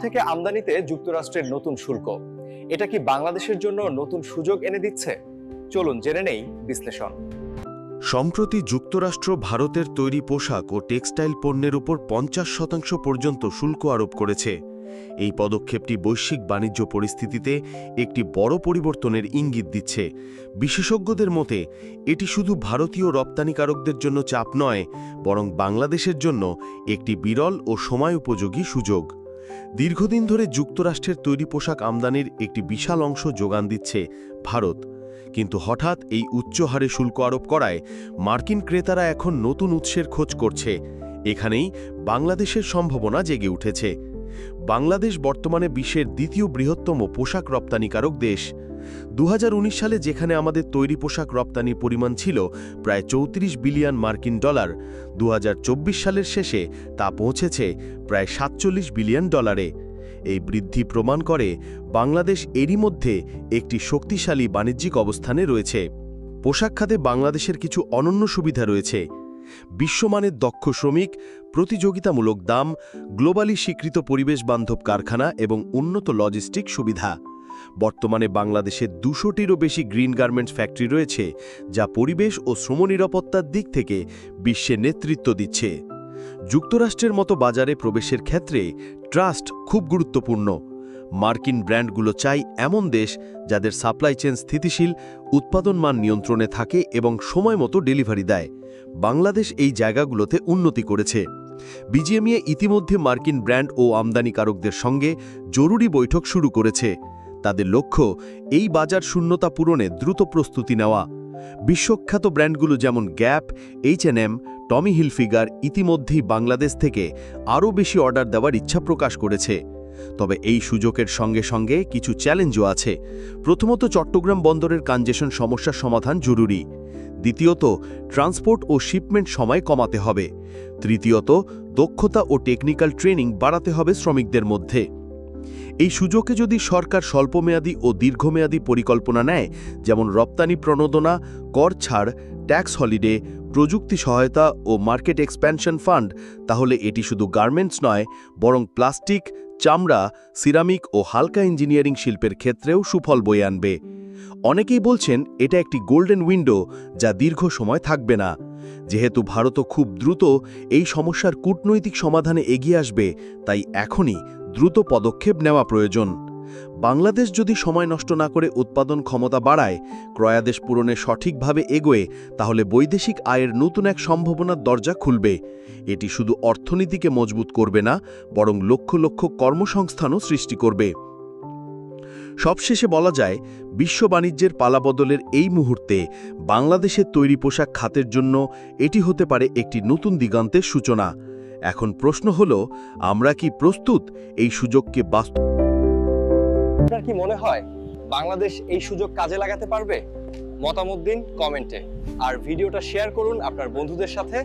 থেকে আমদানিতে যুক্তরাষ্ট্রের নতুন শুল্ক, এটা কি বাংলাদেশের জন্য নতুন সুযোগ এনে দিচ্ছে? চলুন জেনে নেই বিশ্লেষণ। সম্প্রতি যুক্তরাষ্ট্র ভারতের তৈরি পোশাক ও টেক্সটাইল পণ্যের উপর 50% পর্যন্ত শুল্ক আরোপ করেছে। এই পদক্ষেপটি বৈশ্বিক বাণিজ্য পরিস্থিতিতে একটি বড় পরিবর্তনের ইঙ্গিত দিচ্ছে। বিশেষজ্ঞদের মতে এটি শুধু ভারতীয় রপ্তানিকারকদের জন্য চাপ নয়, বরং বাংলাদেশের জন্য একটি বিরল ও সময়োপযোগী সুযোগ। দীর্ঘদিন ধরে যুক্তরাষ্ট্রের তৈরি পোশাক আমদানির একটি বিশাল অংশ যোগান দিচ্ছে ভারত, কিন্তু হঠাৎ এই উচ্চ হারে শুল্ক আরোপ করায় মার্কিন ক্রেতারা এখন নতুন উৎসের খোঁজ করছে। এখানেই বাংলাদেশের সম্ভাবনা জেগে উঠেছে। বাংলাদেশ বর্তমানে বিশ্বের দ্বিতীয় বৃহত্তম পোশাক রপ্তানিকারক দেশ। 2019 সালে যেখানে আমাদের তৈরি পোশাক রপ্তানির পরিমাণ ছিল প্রায় 34 বিলিয়ন মার্কিন ডলার, 2024 সালের শেষে তা পৌঁছেছে প্রায় 47 বিলিয়ন ডলারে। এই বৃদ্ধি প্রমাণ করে বাংলাদেশ এরই মধ্যে একটি শক্তিশালী বাণিজ্যিক অবস্থানে রয়েছে। পোশাক খাতে বাংলাদেশের কিছু অনন্য সুবিধা রয়েছে: বিশ্বমানের দক্ষ শ্রমিক, প্রতিযোগিতামূলক দাম, গ্লোবালি স্বীকৃত পরিবেশ বান্ধব কারখানা এবং উন্নত লজিস্টিক সুবিধা। বর্তমানে বাংলাদেশের 200টিরও বেশি গ্রিন গার্মেন্টস ফ্যাক্টরি রয়েছে, যা পরিবেশ ও শ্রম নিরাপত্তার দিক থেকে বিশ্বে নেতৃত্ব দিচ্ছে। যুক্তরাষ্ট্রের মতো বাজারে প্রবেশের ক্ষেত্রে ট্রাস্ট খুব গুরুত্বপূর্ণ। মার্কিন ব্র্যান্ডগুলো চাই এমন দেশ যাদের সাপ্লাই চেইন স্থিতিশীল, উৎপাদন মান নিয়ন্ত্রণে থাকে এবং সময় মতো ডেলিভারি দেয়। বাংলাদেশ এই জায়গাগুলোতে উন্নতি করেছে। বিজিএমইএ ইতিমধ্যে মার্কিন ব্র্যান্ড ও আমদানিকারকদের সঙ্গে জরুরি বৈঠক শুরু করেছে। তাদের লক্ষ্য এই বাজার শূন্যতা পূরণে দ্রুত প্রস্তুতি নেওয়া। বিশ্বখ্যাত ব্র্যান্ডগুলো যেমন গ্যাপ, H&M, টমি হিলফিগার ইতিমধ্যেই বাংলাদেশ থেকে আরও বেশি অর্ডার দেওয়ার ইচ্ছা প্রকাশ করেছে। তবে এই সুযোগের সঙ্গে সঙ্গে কিছু চ্যালেঞ্জও আছে। প্রথমত, চট্টগ্রাম বন্দরের কনজেশন সমস্যার সমাধান জরুরি। দ্বিতীয়ত, ট্রান্সপোর্ট ও শিপমেন্ট সময় কমাতে হবে। তৃতীয়ত, দক্ষতা ও টেকনিক্যাল ট্রেনিং বাড়াতে হবে শ্রমিকদের মধ্যে। এই সুযোগে যদি সরকার স্বল্পমেয়াদী ও দীর্ঘমেয়াদী পরিকল্পনা নেয়, যেমন রপ্তানি প্রণোদনা, কর ছাড়, ট্যাক্স হলিডে, প্রযুক্তি সহায়তা ও মার্কেট এক্সপ্যানশন ফান্ড, তাহলে এটি শুধু গার্মেন্টস নয়, বরং প্লাস্টিক, চামড়া, সিরামিক ও হালকা ইঞ্জিনিয়ারিং শিল্পের ক্ষেত্রেও সুফল বয়ে আনবে। অনেকেই বলছেন এটা একটি গোল্ডেন উইন্ডো, যা দীর্ঘ সময় থাকবে না। যেহেতু ভারতও খুব দ্রুত এই সমস্যার কূটনৈতিক সমাধানে এগিয়ে আসবে, তাই এখনই দ্রুত পদক্ষেপ নেওয়া প্রয়োজন। বাংলাদেশ যদি সময় নষ্ট না করে উৎপাদন ক্ষমতা বাড়ায়, ক্রয়াদেশ পূরণে সঠিকভাবে এগোয়, তাহলে বৈদেশিক আয়ের নতুন এক সম্ভাবনার দরজা খুলবে। এটি শুধু অর্থনীতিকে মজবুত করবে না, বরং লক্ষ লক্ষ কর্মসংস্থানও সৃষ্টি করবে। সবশেষে বলা যায়, বিশ্ব বাণিজ্যের পালাবদলের এই মুহূর্তে বাংলাদেশের তৈরি পোশাক খাতের জন্য এটি হতে পারে একটি নতুন দিগন্তের সূচনা। এখন প্রশ্ন হলো, আমরা কি প্রস্তুত এই সুযোগকে আপনার কি মনে হয় বাংলাদেশ এই সুযোগ কাজে লাগাতে পারবে? মতামত দিন কমেন্টে, আর ভিডিওটা শেয়ার করুন আপনার বন্ধুদের সাথে